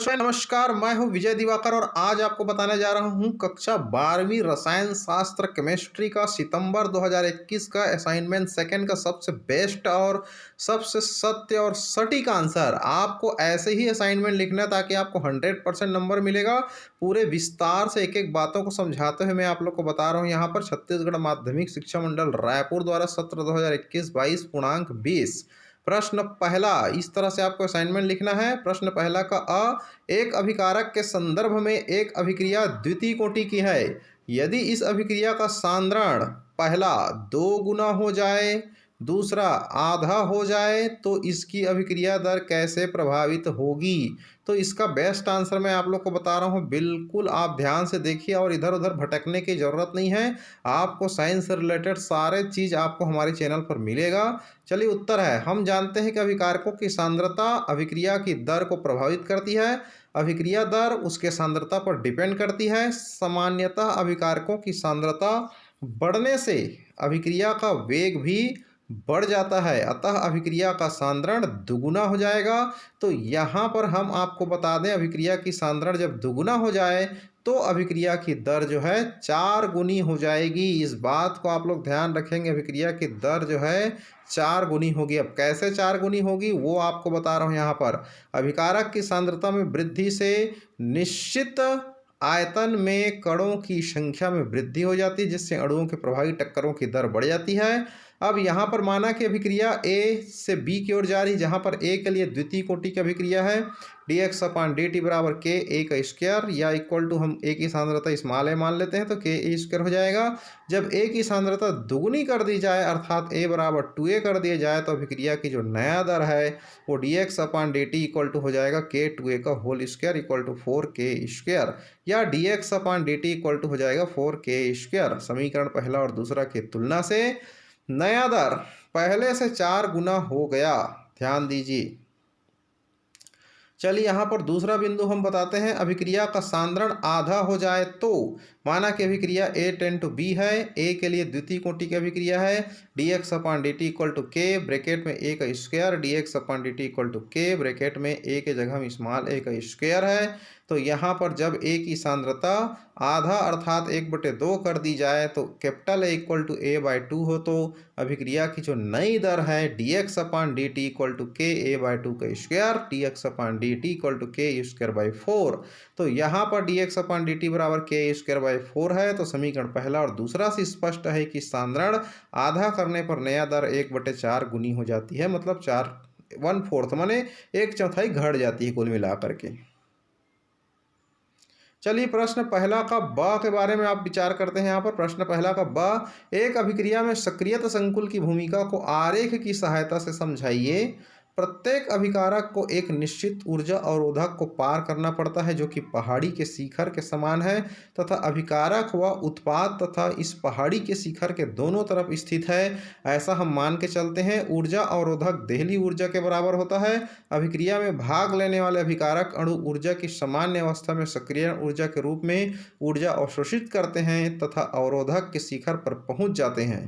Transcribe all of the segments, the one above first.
नमस्कार, मैं हूँ विजय दिवाकर और आज आपको बताने जा रहा हूँ कक्षा 12वीं रसायन शास्त्र केमिस्ट्री का सितंबर 2021 का असाइनमेंट सेकंड का सबसे बेस्ट और सबसे सत्य और सटीक आंसर। आपको ऐसे ही असाइनमेंट लिखना है ताकि आपको 100% नंबर मिलेगा। पूरे विस्तार से एक एक बातों को समझाते हुए मैं आप लोग को बता रहा हूँ। यहाँ पर छत्तीसगढ़ माध्यमिक शिक्षा मंडल रायपुर द्वारा सत्र 2021-22 पूर्णांक 20। प्रश्न पहला, इस तरह से आपको असाइनमेंट लिखना है। प्रश्न पहला का एक अभिकारक के संदर्भ में एक अभिक्रिया द्वितीय कोटि की है। यदि इस अभिक्रिया का सांद्रण पहला 2 गुना हो जाए, दूसरा आधा हो जाए तो इसकी अभिक्रिया दर कैसे प्रभावित होगी। तो इसका बेस्ट आंसर मैं आप लोग को बता रहा हूँ। बिल्कुल आप ध्यान से देखिए और इधर उधर भटकने की ज़रूरत नहीं है। आपको साइंस से रिलेटेड सारे चीज़ आपको हमारे चैनल पर मिलेगा। चलिए उत्तर है, हम जानते हैं कि अभिकारकों की सांद्रता अभिक्रिया की दर को प्रभावित करती है। अभिक्रिया दर उसके सांद्रता पर डिपेंड करती है। सामान्यतः अभिकारकों की सांद्रता बढ़ने से अभिक्रिया का वेग भी बढ़ जाता है, अतः अभिक्रिया का सांद्रण दुगुना हो जाएगा। तो यहाँ पर हम आपको बता दें, अभिक्रिया की सांद्रण जब दुगुना हो जाए तो अभिक्रिया की दर जो है 4 गुनी हो जाएगी। इस बात को आप लोग ध्यान रखेंगे, अभिक्रिया की दर जो है 4 गुनी होगी। अब कैसे 4 गुनी होगी वो आपको बता रहा हूँ। यहाँ पर अभिकारक की सांद्रता में वृद्धि से निश्चित आयतन में कणों की संख्या में वृद्धि हो जाती है, जिससे अणुओं के प्रभावी टक्करों की दर बढ़ जाती है। अब यहाँ पर माना कि अभिक्रिया ए से बी की ओर जा रही, जहाँ पर ए के लिए द्वितीय कोटि की अभिक्रिया है। dx/dt बराबर के ए का स्क्वायर या इक्वल टू, हम ए की सांद्रता स्मॉल ए मान लेते हैं तो के ए स्क्वायर हो जाएगा। जब ए की सांद्रता दुगुनी कर दी जाए अर्थात ए बराबर 2a कर दिया जाए तो अभिक्रिया की जो नया दर है वो dx/dt इक्वल टू हो जाएगा के 2a का whole square equal to 4k square, या dx/dt इक्वल टू हो जाएगा 4k स्क्वायर। समीकरण पहला और दूसरा की तुलना से नया दर पहले से 4 गुना हो गया, ध्यान दीजिए। चलिए यहाँ पर दूसरा बिंदु हम बताते हैं। अभिक्रिया का सांद्रण आधा हो जाए तो, माना कि अभिक्रिया A टेंड टू B है, A के लिए द्वितीय कोटि की अभिक्रिया है। dx/dt इक्वल टू के ब्रैकेट में A का स्क्वायर, dx/dt इक्वल टू के ब्रैकेट में A के जगह में स्मॉल a का स्क्वायर है। तो यहाँ पर जब A की सांद्रता आधा अर्थात 1/2 कर दी जाए तो capital A equal to a/2 हो, तो अभिक्रिया की जो नई दर है dx/dt इक्वल टू के a/2 का स्क्वायर, dx/dt इक्वल टू के स्क्वायर बाई 4। तो यहाँ पर dx/dt बराबर के स्क्वायर बाई 4 है। तो समीकरण पहला और दूसरा से स्पष्ट है कि सांद्रण आधा करने पर नया दर 1/4 गुनी हो जाती है, मतलब 1/4 माने 1/4 घट जाती है कुल मिलाकर के। चलिए प्रश्न पहला का ब के बारे में आप विचार करते हैं। यहाँ पर प्रश्न पहला का ब, एक अभिक्रिया में सक्रियता संकुल की भूमिका को आरेख की सहायता से समझाइए। प्रत्येक अभिकारक को एक निश्चित ऊर्जा अवरोधक को पार करना पड़ता है जो कि पहाड़ी के शिखर के समान है तथा अभिकारक व उत्पाद तथा इस पहाड़ी के शिखर के दोनों तरफ स्थित है। ऐसा हम मान के चलते हैं। ऊर्जा अवरोधक देहली ऊर्जा के बराबर होता है। अभिक्रिया में भाग लेने वाले अभिकारक अणु ऊर्जा की सामान्य अवस्था में सक्रिय ऊर्जा के रूप में ऊर्जा अवशोषित करते हैं तथा अवरोधक के शिखर पर पहुंच जाते हैं।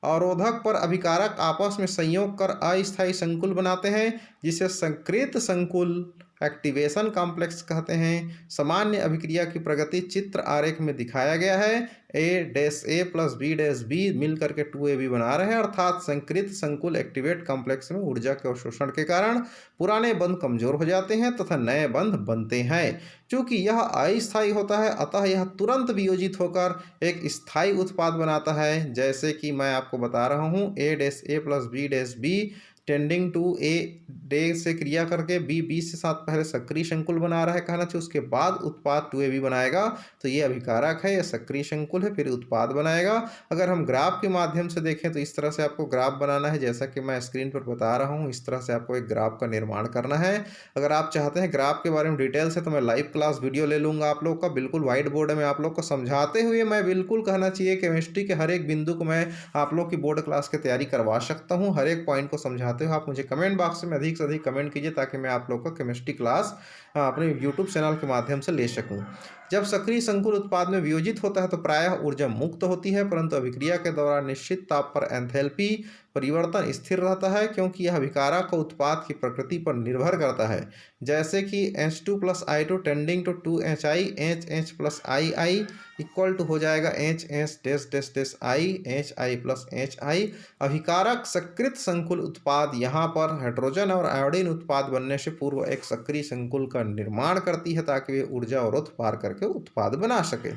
अवरोधक पर अभिकारक आपस में संयोग कर अस्थायी संकुल बनाते हैं जिसे संकृत संकुल एक्टिवेशन कॉम्प्लेक्स कहते हैं। सामान्य अभिक्रिया की प्रगति चित्र आरेख में दिखाया गया है। a प्लस b मिल करके 2ab बना रहे हैं, अर्थात संकृत संकुल एक्टिवेट कॉम्प्लेक्स में ऊर्जा के अवशोषण के कारण पुराने बंध कमजोर हो जाते हैं तथा नए बंध बनते हैं। चूंकि यह अस्थायी होता है अतः यह तुरंत वियोजित होकर एक स्थायी उत्पाद बनाता है। जैसे कि मैं आपको बता रहा हूँ, a plus b tending to ए डे से क्रिया करके बी से साथ पहले सक्रिय संकुल बना रहा है कहना चाहिए, उसके बाद उत्पाद 2ab बनाएगा। तो ये अभिकारक है, यह सक्रिय संकुल है, फिर उत्पाद बनाएगा। अगर हम ग्राफ के माध्यम से देखें तो इस तरह से आपको ग्राफ बनाना है, जैसा कि मैं स्क्रीन पर बता रहा हूँ। इस तरह से आपको एक ग्राफ का निर्माण करना है। अगर आप चाहते हैं ग्राफ के बारे में डिटेल से तो मैं लाइव क्लास वीडियो ले लूँगा आप लोग का, बिल्कुल व्हाइट बोर्ड में आप लोग को समझाते हुए। मैं बिल्कुल कहना चाहिए केमिस्ट्री के हर एक बिंदु को मैं आप लोग की बोर्ड क्लास की तैयारी करवा सकता हूँ। हर एक पॉइंट को समझाते हुए आप मुझे कमेंट बॉक्स में अधिक से अधिक कमेंट कीजिए ताकि मैं आप लोग का केमिस्ट्री क्लास अपने यूट्यूब चैनल के माध्यम से ले सकूं। जब सक्रिय संकुल उत्पाद में वियोजित होता है तो प्रायः ऊर्जा मुक्त होती है, परंतु अभिक्रिया के दौरान निश्चित ताप पर एंथैल्पी परिवर्तन स्थिर रहता है क्योंकि यह अभिकारक उत्पाद की प्रकृति पर निर्भर करता है। जैसे कि H2 plus I2 tending to 2HI, HH plus II equal to हो जाएगा HH dash dash dash I, HI plus HI। अभिकारक सकृत संकुल उत्पाद यहाँ पर हाइड्रोजन और आयोडीन उत्पाद बनने से पूर्व एक सक्रिय संकुल का निर्माण करती है ताकि वे ऊर्जा अवरोध पार करके उत्पाद बना सके।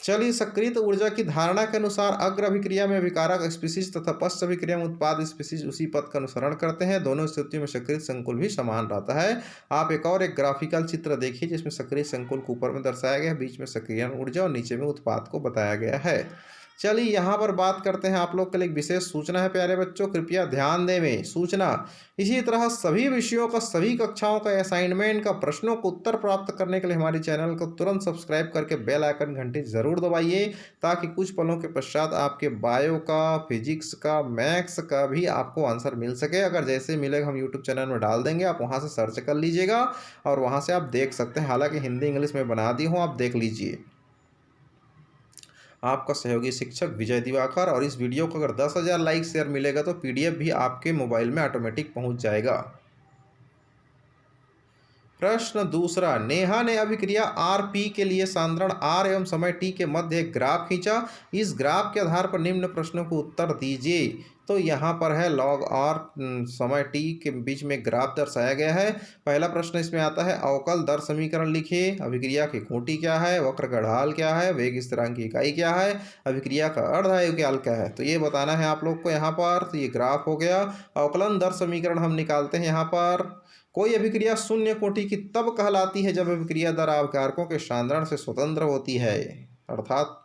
चलिए, सक्रिय ऊर्जा की धारणा के अनुसार अग्र अभिक्रिया में अभिकारक स्पीसीज तथा पश्च अभिक्रिया में उत्पाद स्पीसीज उसी पथ का अनुसरण करते हैं। दोनों स्थितियों में सक्रिय संकुल भी समान रहता है। आप एक ग्राफिकल चित्र देखिए जिसमें सक्रिय संकुल को ऊपर में दर्शाया गया है, बीच में सक्रियण ऊर्जा और नीचे में उत्पाद को बताया गया है। चलिए, यहाँ पर बात करते हैं, आप लोग के लिए एक विशेष सूचना है प्यारे बच्चों, कृपया ध्यान दें। सूचना, इसी तरह सभी विषयों का सभी कक्षाओं का असाइनमेंट का प्रश्नों को उत्तर प्राप्त करने के लिए हमारे चैनल को तुरंत सब्सक्राइब करके बेल आइकन घंटी जरूर दबाइए ताकि कुछ पलों के पश्चात आपके बायो का, फिजिक्स का, मैथ्स का भी आपको आंसर मिल सके। अगर जैसे मिलेगा हम यूट्यूब चैनल में डाल देंगे, आप वहाँ से सर्च कर लीजिएगा और वहाँ से आप देख सकते हैं। हालांकि हिंदी इंग्लिश में बना दी हूँ, आप देख लीजिए। आपका सहयोगी शिक्षक विजय दिवाकर। और इस वीडियो को अगर 10,000 लाइक शेयर मिलेगा तो PDF भी आपके मोबाइल में ऑटोमेटिक पहुंच जाएगा। प्रश्न दूसरा, नेहा ने अभिक्रिया RP के लिए सांद्रण R एवं समय T के मध्य एक ग्राफ खींचा। इस ग्राफ के आधार पर निम्न प्रश्नों को उत्तर दीजिए। तो यहाँ पर है log R समय T के बीच में ग्राफ दर्शाया गया है। पहला प्रश्न इसमें आता है, अवकल दर समीकरण लिखिए। अभिक्रिया की कोटि क्या है, वक्र का ढाल क्या है, वेग स्थिरांक की इकाई क्या है, अभिक्रिया का अर्धआयुकाल क्या है, तो ये बताना है आप लोग को यहाँ पर। तो ये ग्राफ हो गया। अवकलन दर समीकरण हम निकालते हैं यहाँ पर। कोई अभिक्रिया शून्य कोटि की तब कहलाती है जब अभिक्रिया दर अभिकारकों के सांद्रण से स्वतंत्र होती है, अर्थात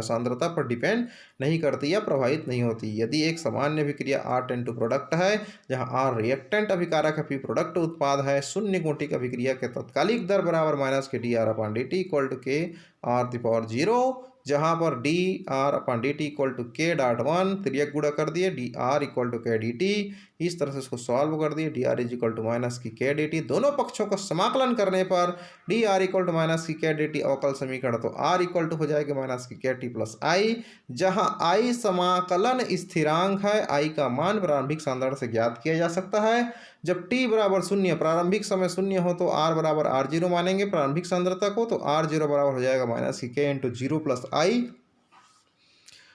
सांद्रता पर डिपेंड नहीं करती या प्रभावित नहीं होती। यदि एक सामान्य अभिक्रिया R टेन टू प्रोडक्ट है जहां R रिएक्टेंट अभिकारक है, P प्रोडक्ट उत्पाद है, शून्य कोटि की अभिक्रिया के तात्कालिक दर बराबर माइनस के dR/dt इक्वल टू के R⁴, जहाँ पर dR/dt इक्वल टू k.1 तिर्यक गुणा कर दिए, dR इक्वल टू के dt, इस तरह से इसको सॉल्व कर दिए। dR is equal to minus की के dt, दोनों पक्षों का समाकलन करने पर dR इक्वल टू माइनस की के dt अवकल समीकरण, तो R इक्वल टू हो जाएगा माइनस की के टी प्लस आई, जहाँ I समाकलन स्थिरांक है। I का मान प्रारंभिक सांद्रण से ज्ञात किया जा सकता है। जब t बराबर शून्य, प्रारंभिक समय शून्य हो तो R बराबर R0 मानेंगे प्रारंभिक सांद्रता को, तो R0 बराबर हो जाएगा माइनस की के इंटू 0 प्लस आई।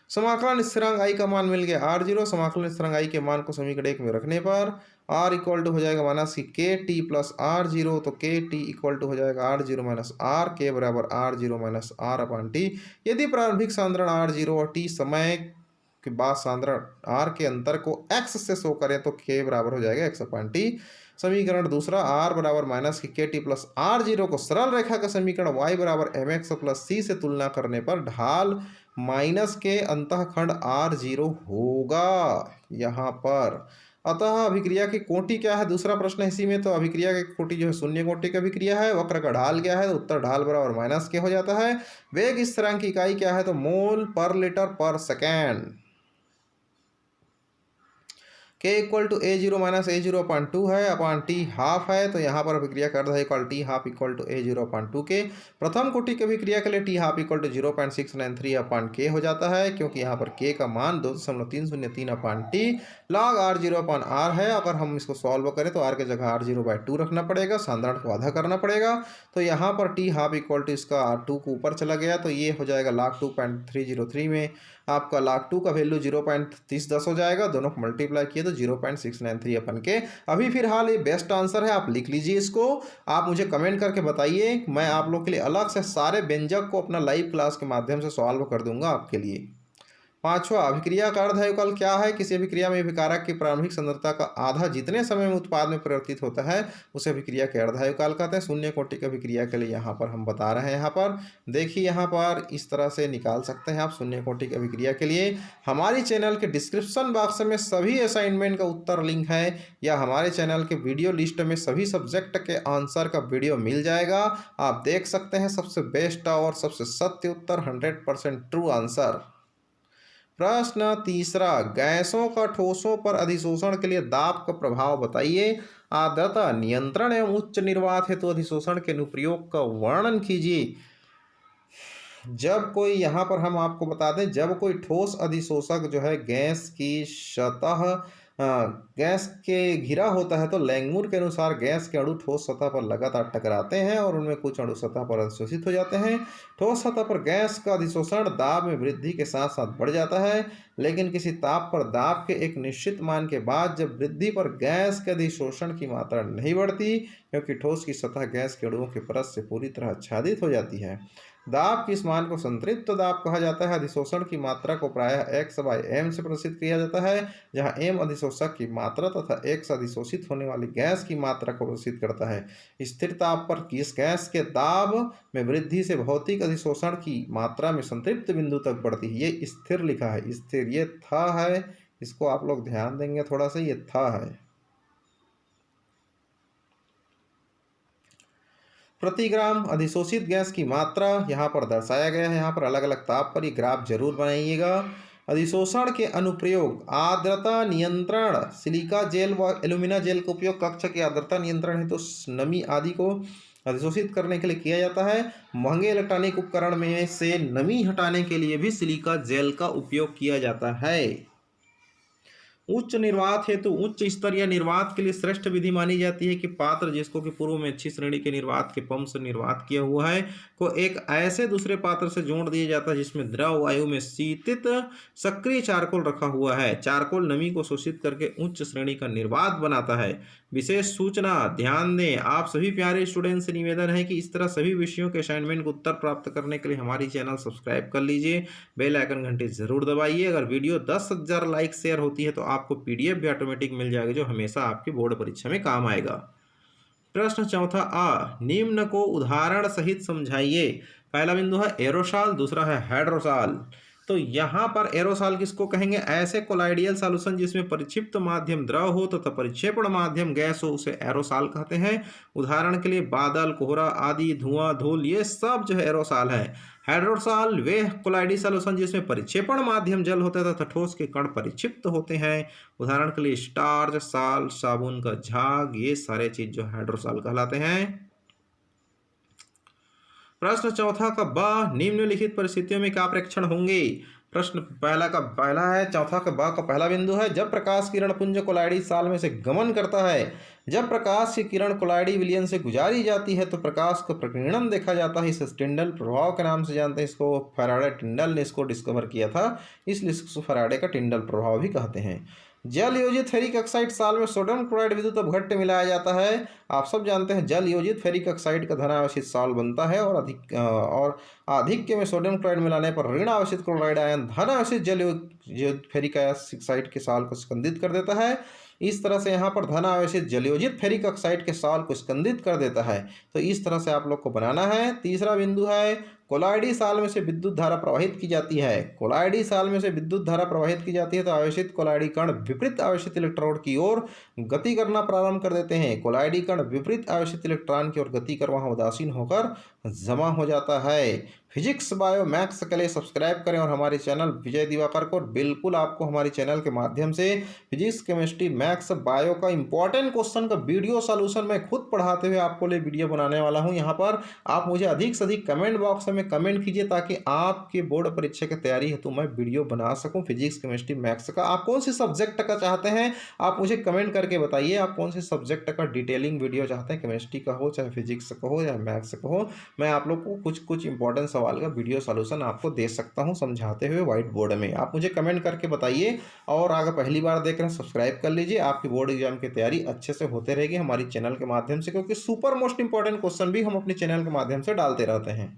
समाकलन स्थिरांक I का मान मिल गया R0। समाकलन स्थिरांक I के मान को समीकरण 1 में रखने पर R इक्वल टू हो जाएगा माइनस की के टी प्लस R0, तो के टी इक्वल टू हो जाएगा R0 माइनस R, के बराबर R0 माइनस R/T। यदि प्रारंभिक सांद्रण R0 और T समय के बाद सांद्रण R के अंतर को X से शो करें तो के बराबर हो जाएगा X/T। समीकरण दूसरा, R बराबर माइनस की के टी प्लस R0 को सरल रेखा का समीकरण Y बराबर mx प्लस C से तुलना करने पर ढाल माइनस के अंतःखंड R0 होगा यहाँ पर। अतः अभिक्रिया की कोटि क्या है, दूसरा प्रश्न इसी में। तो अभिक्रिया की कोटि जो है शून्य कोटि की अभिक्रिया है। वक्र का ढाल क्या है, तो उत्तर ढाल बराबर माइनस के हो जाता है। वेग स्थिरांक की इकाई क्या है, तो मोल पर लीटर पर सेकेंड। के equal to A0 minus A0/2 है, अपॉन T हाफ है, तो यहाँ पर अभिक्रिया का अर्ध है equal T half equal to A0/2 के। प्रथम कोटि की अभिक्रिया के लिए T half equal to 0.693/K हो जाता है, क्योंकि यहाँ पर K का मान 2.303/T log R0/R है। अगर हम इसको सॉल्व करें तो R के जगह R0/2 रखना पड़ेगा, सांद्रण को आधा करना पड़ेगा। तो यहाँ पर T हाफ इक्वल टू इसका R2 को ऊपर चला गया, तो ये हो जाएगा log 2.303 में आपका log 2 का वैल्यू 0.3010 हो जाएगा। दोनों को मल्टीप्लाई किए तो 0.693/K। अभी फिलहाल ये बेस्ट आंसर है, आप लिख लीजिए इसको। आप मुझे कमेंट करके बताइए, मैं आप लोग के लिए अलग से सारे व्यंजक को अपना लाइव क्लास के माध्यम से सॉल्व कर दूंगा आपके लिए। पांचवा, अभिक्रिया का अर्धआयुकाल क्या है। किसी अभिक्रिया में अभिकारक की प्रारंभिक सांद्रता का आधा जितने समय में उत्पाद में परिवर्तित होता है उसे अभिक्रिया के अर्धआयुकाल कहते हैं। शून्य कोटि की अभिक्रिया के लिए यहाँ पर हम बता रहे हैं। यहाँ पर देखिए, यहाँ पर इस तरह से निकाल सकते हैं आप शून्य कोटि की अभिक्रिया के लिए। हमारी चैनल के डिस्क्रिप्शन बॉक्स में सभी असाइनमेंट का उत्तर लिंक है, या हमारे चैनल के वीडियो लिस्ट में सभी सब्जेक्ट के आंसर का वीडियो मिल जाएगा। आप देख सकते हैं सबसे बेस्ट और सबसे सत्य उत्तर, 100% ट्रू आंसर। प्रश्न तीसरा, गैसों का ठोसों पर अधिशोषण के लिए दाब का प्रभाव बताइए। आर्द्रता नियंत्रण एवं उच्च निर्वात हेतु अधिशोषण के अनुप्रयोग का वर्णन कीजिए। जब कोई यहाँ पर हम आपको बता दें, जब कोई ठोस अधिशोषक जो है गैस की सतह गैस के घिरा होता है तो लैंगमुर के अनुसार गैस के अणु ठोस सतह पर लगातार टकराते हैं और उनमें कुछ अणु सतह पर अधिशोषित हो जाते हैं। ठोस सतह पर गैस का अधिशोषण दाब में वृद्धि के साथ साथ बढ़ जाता है, लेकिन किसी ताप पर दाब के एक निश्चित मान के बाद जब वृद्धि पर गैस के अधिशोषण की मात्रा नहीं बढ़ती, क्योंकि ठोस की सतह गैस के अणुओं की परत से पूरी तरह आच्छादित हो जाती है। दाब के इस मान को संतृप्त दाब कहा जाता है। अधिशोषण की मात्रा को प्रायः x/m से प्रदर्शित किया जाता है, जहां m अधिशोषक की मात्रा तथा x अधिशोषित होने वाली गैस की मात्रा को प्रदर्शित करता है। स्थिर ताप पर इस गैस के दाब में वृद्धि से भौतिक अधिशोषण की मात्रा में संतृप्त बिंदु तक बढ़ती है। ये स्थिर लिखा है, स्थिर, ये था है, इसको आप लोग ध्यान देंगे थोड़ा सा, ये था है। प्रति ग्राम अधिशोषित गैस की मात्रा यहाँ पर दर्शाया गया है। यहाँ पर अलग अलग ताप पर ये ग्राफ जरूर बनाइएगा। अधिशोषण के अनुप्रयोग, आर्द्रता नियंत्रण, सिलिका जेल व एल्यूमिना जेल का उपयोग कक्ष की आर्द्रता नियंत्रण है तो नमी आदि को अधिशोषित करने के लिए किया जाता है। महंगे इलेक्ट्रॉनिक उपकरण में से नमी हटाने के लिए भी सिलिका जेल का उपयोग किया जाता है। उच्च निर्वात हेतु उच्च स्तर या निर्वात के लिए श्रेष्ठ विधि मानी जाती है कि पात्र जिसको कि पूर्व में अच्छी श्रेणी के निर्वात के पंप से निर्वात किया हुआ है को एक ऐसे दूसरे पात्र से जोड़ दिया जाता है जिसमें द्रव वायु में शीतित सक्रिय चारकोल रखा हुआ है। चारकोल नमी को शोषित करके उच्च श्रेणी का निर्वात बनाता है। विशेष सूचना, ध्यान दें, आप सभी प्यारे स्टूडेंट से निवेदन है कि इस तरह सभी विषयों के असाइनमेंट को उत्तर प्राप्त करने के लिए हमारी चैनल सब्सक्राइब कर लीजिए, बेल आइकन घंटी जरूर दबाइए। अगर वीडियो 10,000 लाइक शेयर होती है तो आपको पीडीएफ भी ऑटोमेटिक मिल जाएगा जो हमेशा आपकी बोर्ड परीक्षा में काम आएगा। प्रश्न चौथा आ, निम्न को उदाहरण सहित समझाइए। पहला बिंदु है एरोसॉल, दूसरा है हाइड्रोसॉल। तो यहाँ पर एरोसॉल किसको कहेंगे? ऐसे कोलाइडियल सॉल्यूशन जिसमें परिक्षिप्त माध्यम द्रव हो तथा परिक्षेपण माध्यम गैस हो उसे एरोसॉल कहते हैं। उदाहरण के लिए बादल, कोहरा आदि, धुआं, धूल, ये सब जो है एरोसॉल है। हाइड्रोसॉल वे कोलाइडी सॉल्यूशन जिसमें परिक्षेपण माध्यम जल होता है तथा ठोस के कण परिक्षिप्त होते हैं। उदाहरण के लिए स्टार्च, साल, साबुन का झाग, ये सारे चीज जो हाइड्रोसॉल कहलाते हैं। प्रश्न चौथा का ब, निम्नलिखित परिस्थितियों में क्या प्रेक्षण होंगे? प्रश्न पहला है, चौथा का ब का पहला बिंदु है, जब प्रकाश किरण पुंज कोलाइडी साल में से गमन करता है, जब प्रकाश की किरण कोलाइडी विलयन से गुजारी जाती है तो प्रकाश का प्रकीर्णन देखा जाता है। इसे टिंडल प्रभाव के नाम से जानते हैं। इसको फैराडे टिंडल ने इसको डिस्कवर किया था, इसलिए इसको फैराडे का टिंडल प्रभाव भी कहते हैं। जल योजित फेरिक ऑक्साइड साल में सोडियम क्लोराइड विद्युत अपघट्य मिलाया जाता है। आप सब जानते हैं जल योजित फेरिक ऑक्साइड का धनावेशित साल बनता है और आधिक्य में सोडियम क्लोराइड मिलाने पर ऋण आवेशित क्लोराइड आयन धनावेशित जल योजित फेरिक ऑक्साइड के साल को स्कंदित कर देता है। इस तरह से यहाँ पर धन आवेशित जलयोजित फेरिक ऑक्साइड के साल को स्कंदित कर देता है। तो इस तरह से आप लोग को बनाना है। तीसरा बिंदु है, कोलाइडी साल में से विद्युत धारा प्रवाहित की जाती है। कोलाइडी साल में से विद्युत धारा प्रवाहित की जाती है तो आवेशित कोलाइडी कण विपरीत आवेशित इलेक्ट्रोड की ओर गति करना प्रारंभ कर देते हैं। कोलाइडी कण विपरीत आवेशित इलेक्ट्रॉन की ओर गति कर वहां उदासीन होकर जमा हो जाता है। फिजिक्स बायो मैथ्स के लिए सब्सक्राइब करें और हमारे चैनल विजय दिवाकर को बिल्कुल आपको हमारे चैनल के माध्यम से फिजिक्स, केमिस्ट्री, मैथ्स, बायो का इंपॉर्टेंट क्वेश्चन का वीडियो सॉल्यूशन मैं खुद पढ़ाते हुए आपको लिए वीडियो बनाने वाला हूं। यहाँ पर आप मुझे अधिक से अधिक कमेंट बॉक्स में कमेंट कीजिए ताकि आपके बोर्ड परीक्षा की तैयारी हेतु मैं वीडियो बना सकूँ फिजिक्स, केमिस्ट्री, मैथ्स का। आप कौन से सब्जेक्ट का चाहते हैं आप मुझे कमेंट करके बताइए। आप कौन से सब्जेक्ट का डिटेलिंग वीडियो चाहते हैं, केमिस्ट्री का हो, चाहे फिजिक्स का हो, या मैथ्स का हो। मैं आप लोग को कुछ इंपॉर्टेंट सवाल का वीडियो सॉल्यूशन आपको दे सकता हूं समझाते हुए व्हाइट बोर्ड में। आप मुझे कमेंट करके बताइए और अगर पहली बार देख रहे हैं सब्सक्राइब कर लीजिए। आपकी बोर्ड एग्जाम की तैयारी अच्छे से होते रहेगी हमारी चैनल के माध्यम से, क्योंकि सुपर मोस्ट इंपॉर्टेंट क्वेश्चन भी हम अपने चैनल के माध्यम से डालते रहते हैं।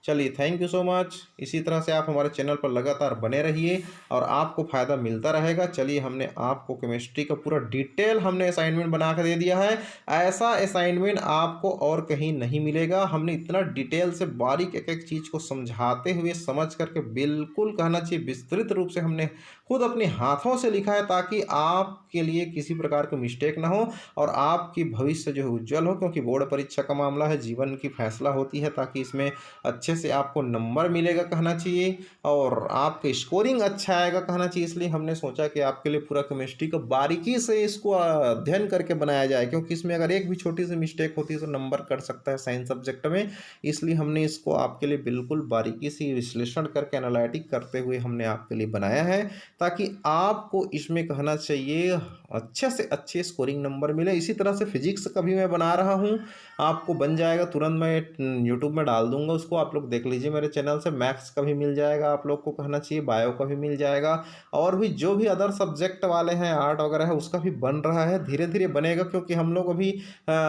चलिए, थैंक यू सो मच। इसी तरह से आप हमारे चैनल पर लगातार बने रहिए और आपको फ़ायदा मिलता रहेगा। चलिए, हमने आपको केमिस्ट्री का पूरा डिटेल हमने असाइनमेंट बना कर दे दिया है। ऐसा असाइनमेंट आपको और कहीं नहीं मिलेगा। हमने इतना डिटेल से बारीक एक एक चीज़ को समझाते हुए समझ करके बिल्कुल कहना चाहिए विस्तृत रूप से हमने खुद अपने हाथों से लिखा है ताकि आपके लिए किसी प्रकार की मिस्टेक ना हो और आपकी भविष्य जो है उज्जवल हो, क्योंकि बोर्ड परीक्षा का मामला है, जीवन की फैसला होती है, ताकि इसमें अच्छे अच्छे से आपको नंबर मिलेगा कहना चाहिए और आपका स्कोरिंग अच्छा आएगा कहना चाहिए। इसलिए हमने सोचा कि आपके लिए पूरा केमिस्ट्री को बारीकी से इसको अध्ययन करके बनाया जाए, क्योंकि इसमें अगर एक भी छोटी सी मिस्टेक होती है तो नंबर कट सकता है साइंस सब्जेक्ट में। इसलिए हमने इसको आपके लिए बिल्कुल बारीकी से विश्लेषण करके एनालिटिक करते हुए हमने आपके लिए बनाया है, ताकि आपको इसमें कहना चाहिए अच्छे से अच्छे स्कोरिंग नंबर मिले। इसी तरह से फिजिक्स का भी मैं बना रहा हूँ, आपको बन जाएगा तुरंत, मैं यूट्यूब में डाल दूंगा उसको, आप लोग देख लीजिए मेरे चैनल से। मैथ्स का भी मिल जाएगा आप लोग को कहना चाहिए, बायो का भी मिल जाएगा, और भी जो भी अदर सब्जेक्ट वाले हैं आर्ट वगैरह है उसका भी बन रहा है, धीरे धीरे बनेगा, क्योंकि हम लोग अभी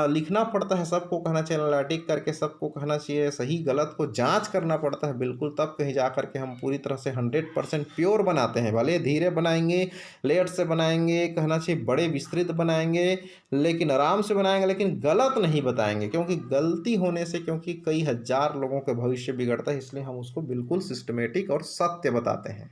लिखना पड़ता है सबको कहना चाहिए, एनालिटिक करके सबको कहना चाहिए सही गलत को जांच करना पड़ता है बिल्कुल, तब कहीं जा करके हम पूरी तरह से 100% प्योर बनाते हैं। भले धीरे बनाएंगे, लेट से बनाएंगे कहना चाहिए, बड़े विस्तृत बनाएंगे, लेकिन आराम से बनाएंगे, लेकिन गलत नहीं बताएंगे, क्योंकि गलती होने से क्योंकि कई हजार लोगों के भविष्य बिगड़ता है, इसलिए हम उसको बिल्कुल सिस्टमेटिक और सत्य बताते हैं।